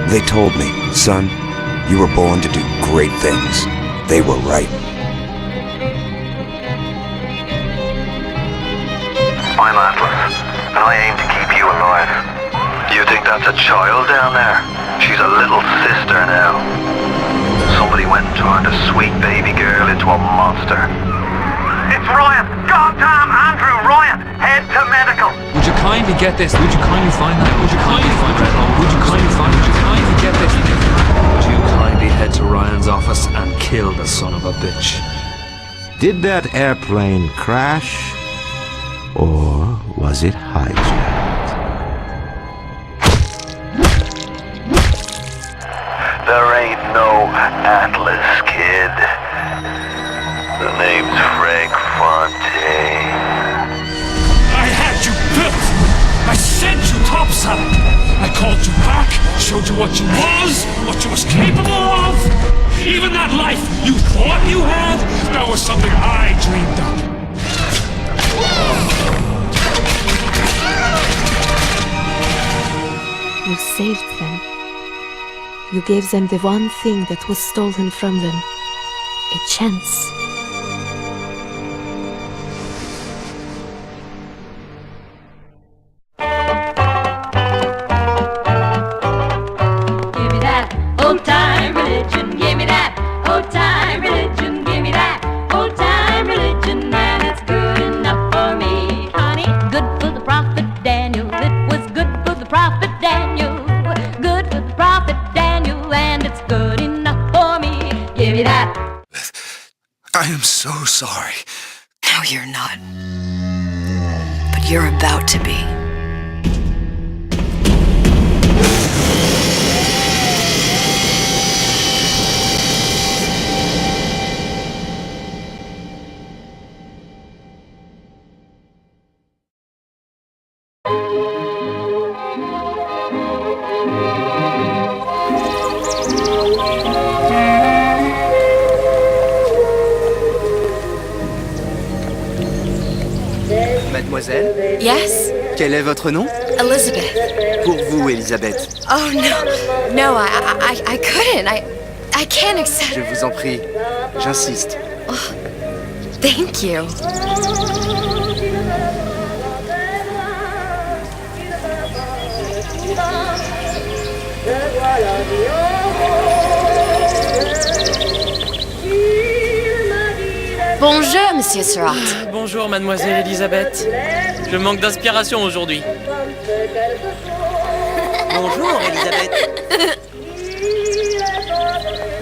They told me, son, you were born to do great things. They were right. I'm Atlas, and I aim to keep you alive. You think that's a child down there? She's a little sister now. Somebody went and turned a sweet baby girl into a monster. It's Ryan! Goddamn Andrew Ryan! Head to medical! Would you kindly get this? Would you kindly find that? Would you kindly find that? Would you kindly find? Would you kindly get this? Would you kindly head to Ryan's office and kill the son of a bitch? Did that airplane crash? Or was it hijacked? There ain't no Atlas, kid. The name's Frank Fontaine. I had you built! I sent you topside! I called you back, showed you what you was capable of! Even that life you thought you had, that was something I dreamed of. You saved them. You gave them the one thing that was stolen from them. A chance. Give me that old-time religion. Give me that old-time religion. Give me that old-time religion. And it's good enough for me. Honey, good for the prophet Daniel. It was good for the prophet Daniel. Good for the prophet Daniel. And it's good enough for me. Give me that. I am so sorry. No, you're not. But you're about to be. Mademoiselle, Yes? quel est votre nom? Elizabeth. Pour vous, Elisabeth. Oh, no. No, I couldn't. I can't accept. Je vous en prie, j'insiste. Thank you. Bonjour, Monsieur Surratt. Bonjour, mademoiselle Elisabeth. Je manque d'inspiration aujourd'hui. Bonjour, Elisabeth.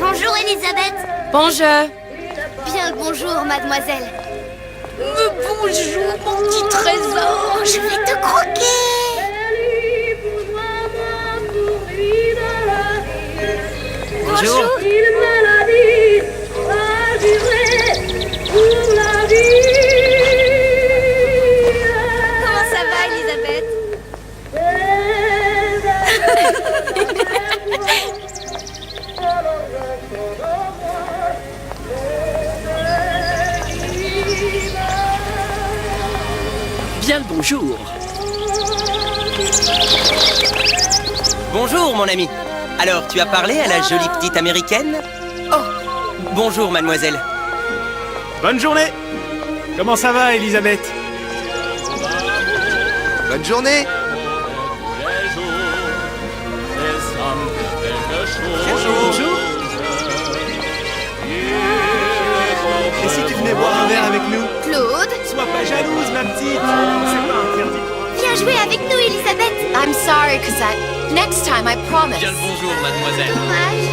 Bonjour Elisabeth. Bonjour. Bien le bonjour mademoiselle. Bonjour, mon petit trésor. Je vais te croquer. Bonjour. Comment ça va Elisabeth? Bien le bonjour. Bonjour, mon ami. Alors, tu as parlé à la jolie petite américaine? Oh, bonjour, mademoiselle. Bonne journée. Comment ça va, Elisabeth? Bonne journée. Bonjour. Et si tu venais boire un verre avec nous? Claude, Sois pas jalouse, ma petite. C'est pas interdit. viens jouer avec nous Elisabeth. I'm sorry, Cosette. Next time, I promise. Bien le bonjour, mademoiselle. Dommage.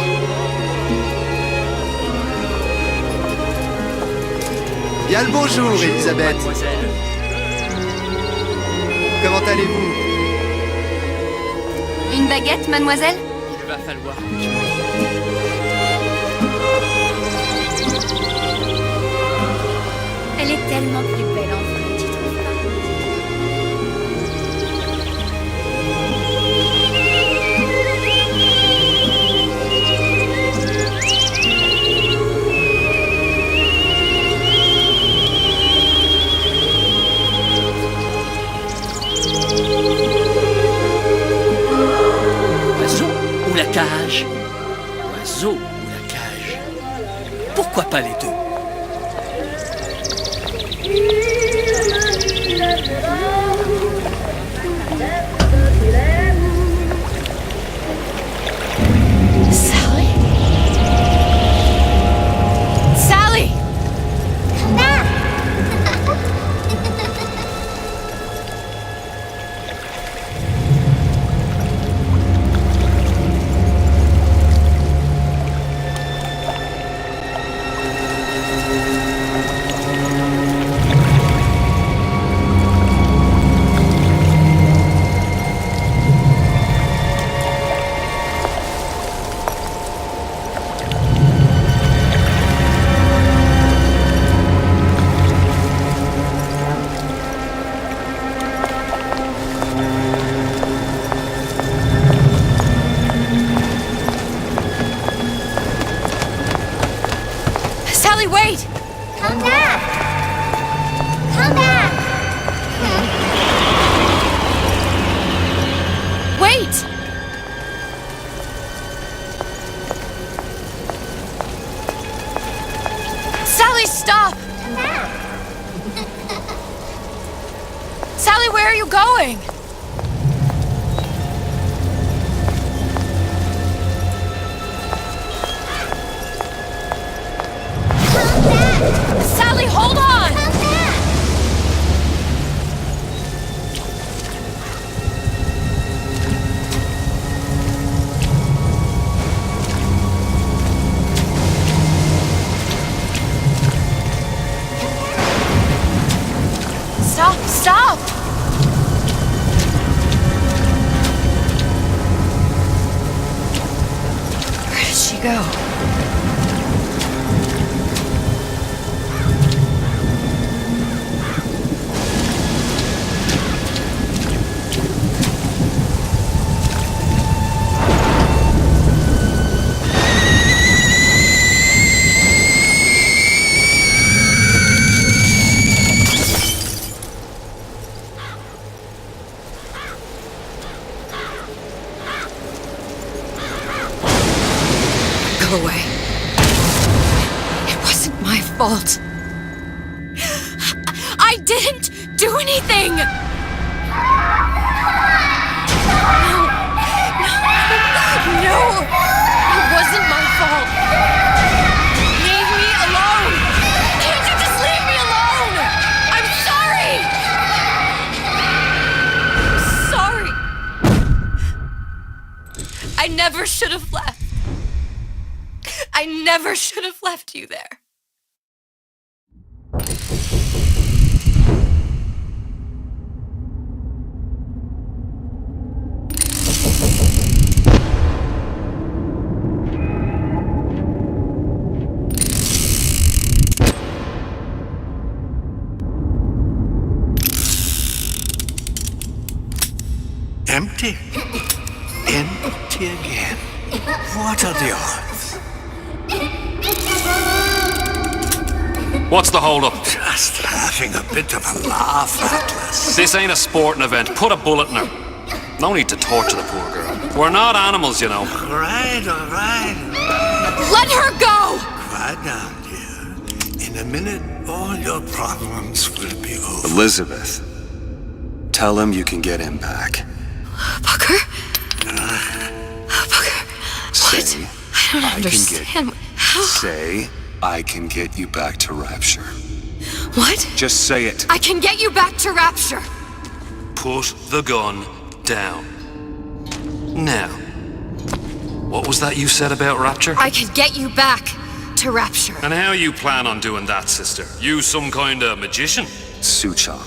Bien le bonjour, Elisabeth. Mademoiselle. Comment allez-vous? Une baguette, mademoiselle? Il va falloir que je... Elle est tellement plus belle en vrai, tu trouves pas? Ou la cage. pourquoi pas les deux? Sally? Sally! Come back! Sally, wait! Come back! Come back! Wait! Sally, stop! Come back! Sally, where are you going? Sally, hold on! Come back! Stop, stop! Where did she go? Go away. It wasn't my fault. I didn't do anything! No, it wasn't my fault. Leave me alone! Can't you just leave me alone? I'm sorry! I'm sorry. I never should have left. I never should have left you there. Empty. Empty again. What are the odds? What's the hold-up? Just having a bit of a laugh, Atlas. This ain't a sporting event. Put a bullet in her. No need to torture the poor girl. We're not animals, you know. All right. Let her go! Quiet down, dear. In a minute, all your problems will be over. Elizabeth, tell him you can get him back. Booker? Booker, what? Say, I don't understand. How? Say, I can get you back to Rapture. What? Just say it. I can get you back to Rapture. Put the gun down. Now, what was that you said about Rapture? I can get you back to Rapture. And how you plan on doing that, sister? You some kind of magician? Suchong.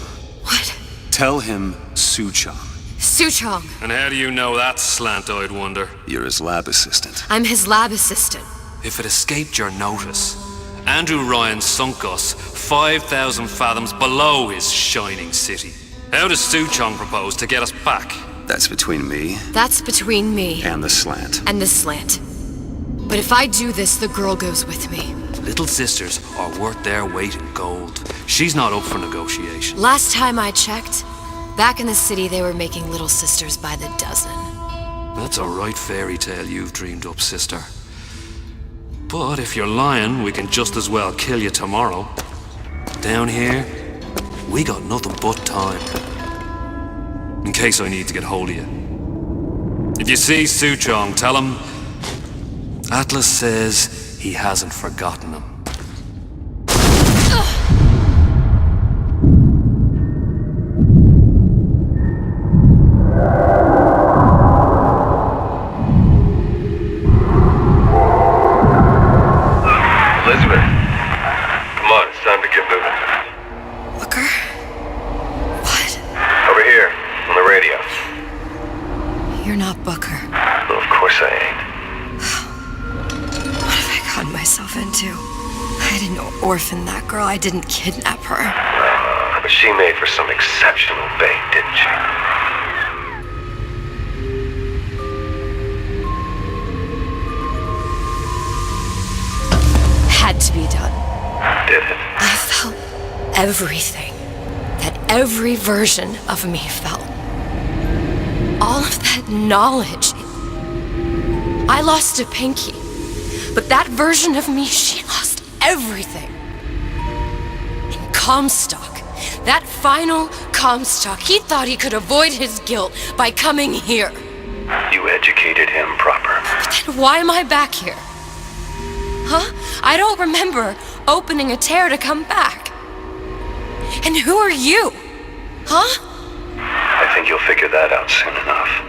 What? Tell him Suchong. Suchong. And how do you know that, slant-eyed wonder? You're his lab assistant. I'm his lab assistant. If it escaped your notice, Andrew Ryan sunk us 5,000 fathoms below his shining city. How does Suchong propose to get us back? That's between me That's between me and the slant. and the slant. But if I do this, the girl goes with me. Little sisters are worth their weight in gold. She's not up for negotiation. Last time I checked, back in the city they were making little sisters by the dozen. That's a right fairy tale you've dreamed up, sister. But if you're lying, we can just as well kill you tomorrow. Down here, we got nothing but time. In case I need to get hold of you. If you see Suchong, tell him Atlas says he hasn't forgotten him. Orphan that girl. I didn't kidnap her. But she made for some exceptional bait, didn't she? Had to be done. Did it? I felt everything that every version of me felt. All of that knowledge. I lost a pinky, but that version of me, she lost everything. Comstock, that final Comstock, he thought he could avoid his guilt by coming here. You educated him proper. But then why am I back here? Huh? I don't remember opening a tear to come back. And who are you? Huh? I think you'll figure that out soon enough.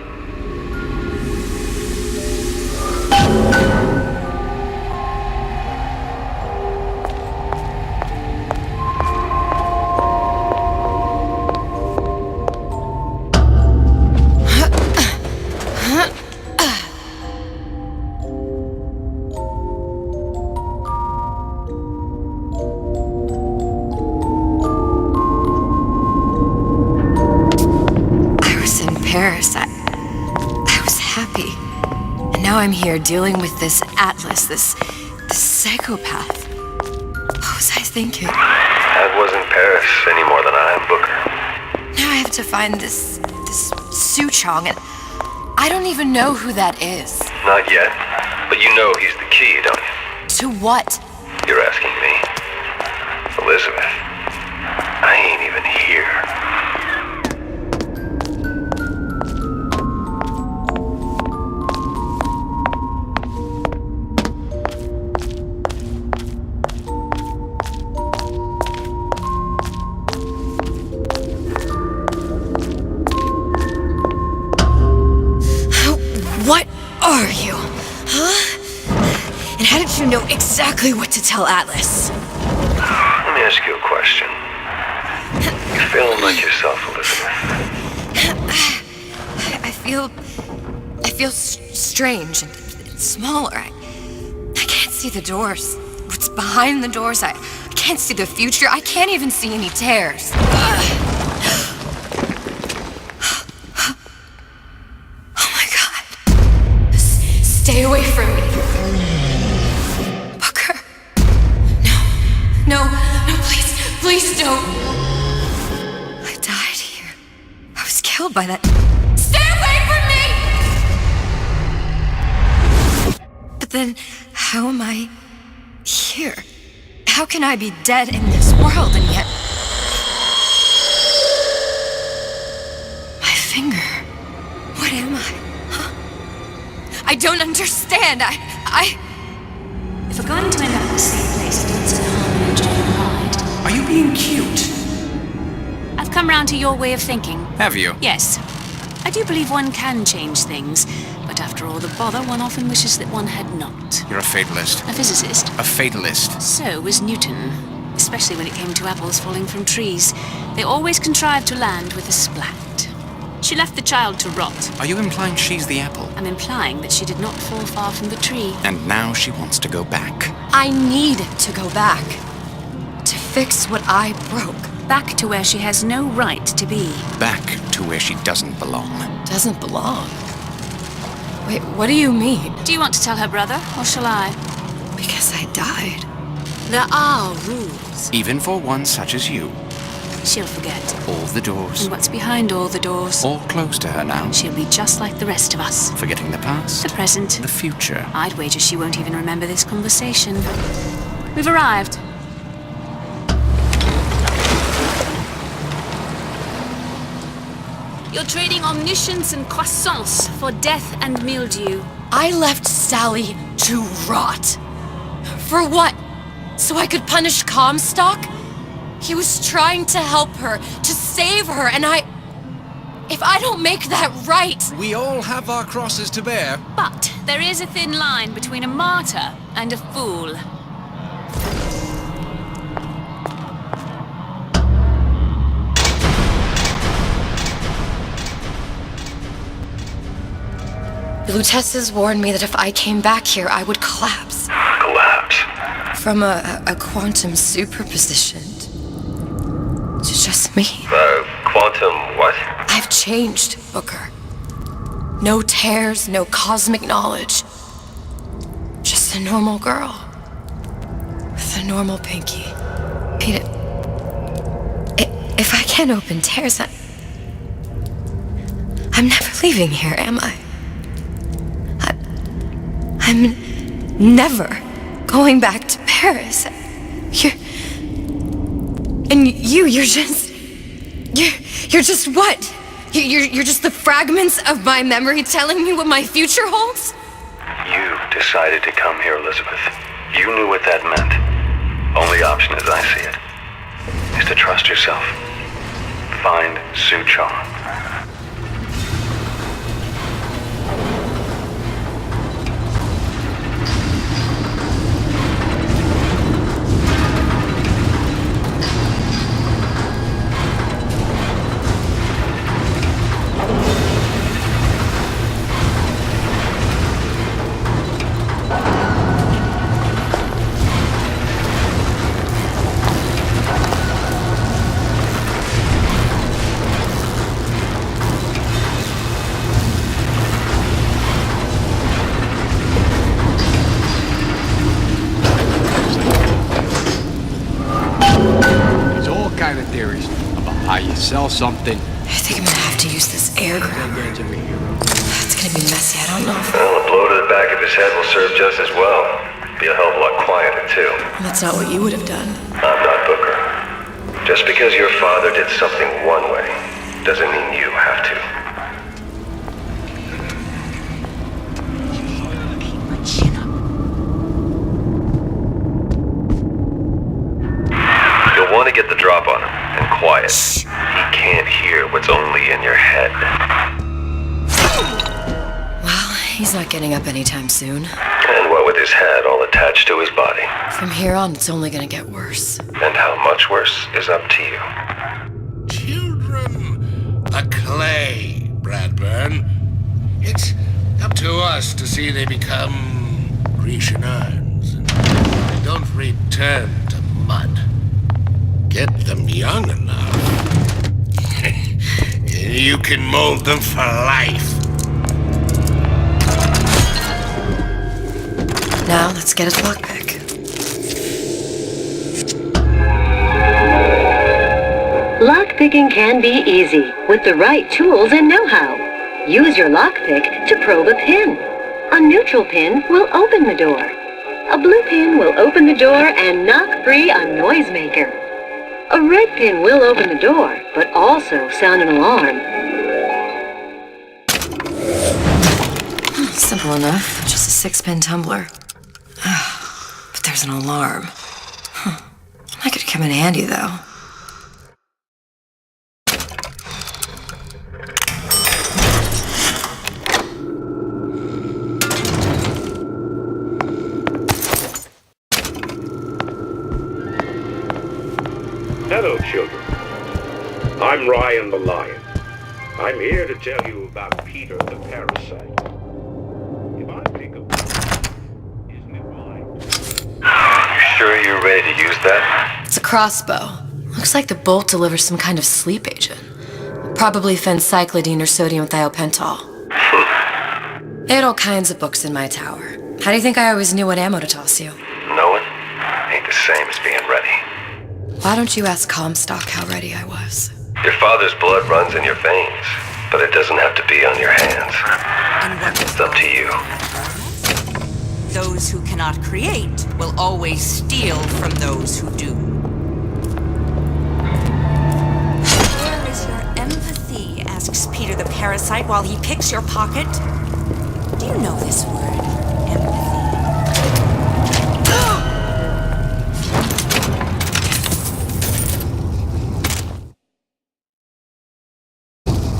I was happy. And now I'm here dealing with this Atlas, this psychopath. What was I thinking? That wasn't Paris any more than I am Booker. Now I have to find this Suchong, and I don't even know who that is. Not yet, but you know he's the key, don't you? To what? You're asking me. Elizabeth, I ain't even here. What are you? Huh? And how did you know exactly what to tell Atlas? Let me ask you a question. You feeling like yourself, Elizabeth? I feel strange and smaller. I can't see the doors. What's behind the doors? I can't see the future. I can't even see any tears. Stay away from me. Booker. No, please don't. I died here. I was killed by that. Stay away from me! But then, how am I here? How can I be dead in this world and yet... My finger. What am I? I don't understand. If we're going to end up in the same place, it's an harmony to hide. Are you being cute? I've come round to your way of thinking. Have you? Yes. I do believe one can change things, but after all the bother, one often wishes that one had not. You're a fatalist. A physicist. A fatalist. So was Newton, especially when it came to apples falling from trees. They always contrived to land with a splat. She left the child to rot. Are you implying she's the apple? I'm implying that she did not fall far from the tree. And now she wants to go back. I need to go back. To fix what I broke. Back to where she has no right to be. Back to where she doesn't belong. Doesn't belong? Wait, what do you mean? Do you want to tell her brother, or shall I? Because I died. There are rules. Even for one such as you. She'll forget. All the doors. And what's behind all the doors? All close to her now. She'll be just like the rest of us. Forgetting the past. The present. The future. I'd wager she won't even remember this conversation. We've arrived. You're trading omniscience and croissance for death and mildew. I left Sally to rot. For what? So I could punish Comstock? He was trying to help her, to save her, and if I don't make that right... We all have our crosses to bear. But there is a thin line between a martyr and a fool. The Lutesses warned me that if I came back here, I would collapse. Collapse? From a quantum superposition to just me. Quantum what? I've changed, Booker. No tears, no cosmic knowledge. Just a normal girl. With a normal pinky. Peter, if I can't open tears, I'm never leaving here, am I? I'm never going back to Paris. You're just what? You're just the fragments of my memory telling me what my future holds? You decided to come here, Elizabeth. You knew what that meant. Only option, as I see it, is to trust yourself. Find Suchong. Sell something. I think I'm gonna have to use this air grabber. It's gonna be messy, I don't know if... Well, a blow to the back of his head will serve just as well. Be a hell of a lot quieter, too. That's not what you would have done. I'm not Booker. Just because your father did something one way, doesn't mean you have to. You'll want to get the drop on him, and quiet. He can't hear what's only in your head. Well, he's not getting up anytime soon. And what with his head all attached to his body. From here on, it's only gonna get worse. And how much worse is up to you. Children, the clay, Bradburn. It's up to us to see they become Grecian urns and don't return to mud. Get them young enough. You can mold them for life. Now, let's get his lockpick. Lockpicking can be easy with the right tools and know-how. Use your lockpick to probe a pin. A neutral pin will open the door. A blue pin will open the door and knock free a noisemaker. A red pin will open the door, but also sound an alarm. Simple enough. Just a 6-pin tumbler. But there's an alarm. That could come in handy, though. Hello, children. I'm Ryan the Lion. I'm here to tell you about Peter the Parasite. If I pick up... Isn't it mine? You sure you're ready to use that? It's a crossbow. Looks like the bolt delivers some kind of sleep agent. Probably phencyclidine or sodium thiopental. They had all kinds of books in my tower. How do you think I always knew what ammo to toss you? Knowing ain't the same as being ready. Why don't you ask Comstock how ready I was? Your father's blood runs in your veins, but it doesn't have to be on your hands. It's up to you. Those who cannot create will always steal from those who do. Where is your empathy? Asks Peter the parasite while he picks your pocket. Do you know this word? Empathy.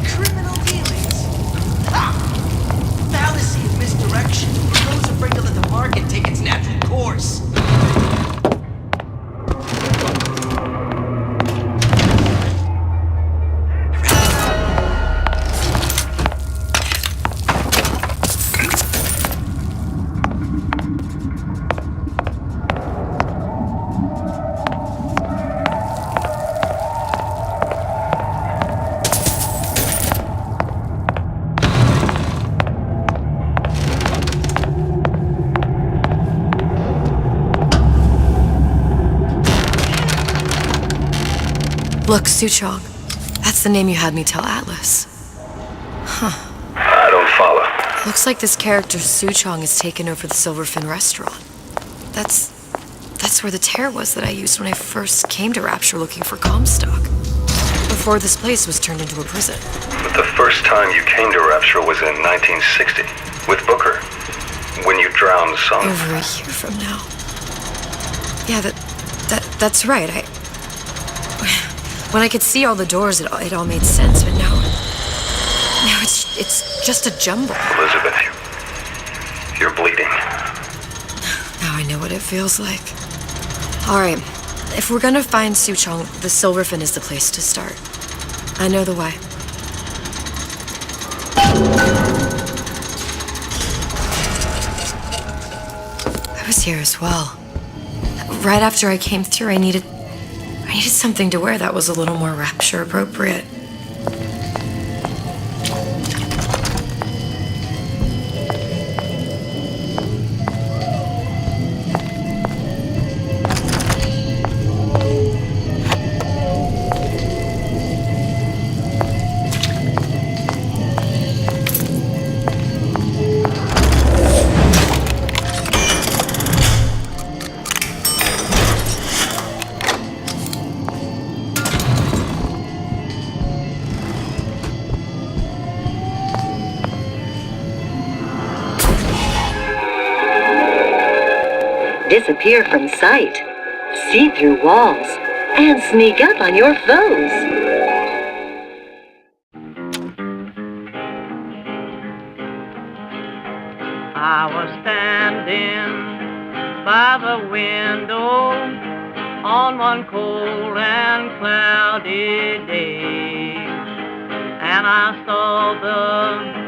Criminal dealings. Ha! Fallacy of misdirection. Those afraid to let the market take its natural course. Look, Suchong. That's the name you had me tell Atlas. Huh. I don't follow. Looks like this character Suchong has taken over the Silverfin restaurant. That's where the tear was that I used when I first came to Rapture looking for Comstock. Before this place was turned into a prison. But the first time you came to Rapture was in 1960, with Booker. When you drowned some... Over a year from now. Yeah, that's right. When I could see all the doors, it all made sense, but now it's just a jumble. Elizabeth, you're bleeding. Now I know what it feels like. All right, if we're gonna find Suchong, the Silverfin is the place to start. I know the way. I was here as well. Right after I came through, I needed something to wear that was a little more Rapture appropriate. Disappear from sight, see through walls, and sneak up on your foes. I was standing by the window on one cold and cloudy day, and I saw the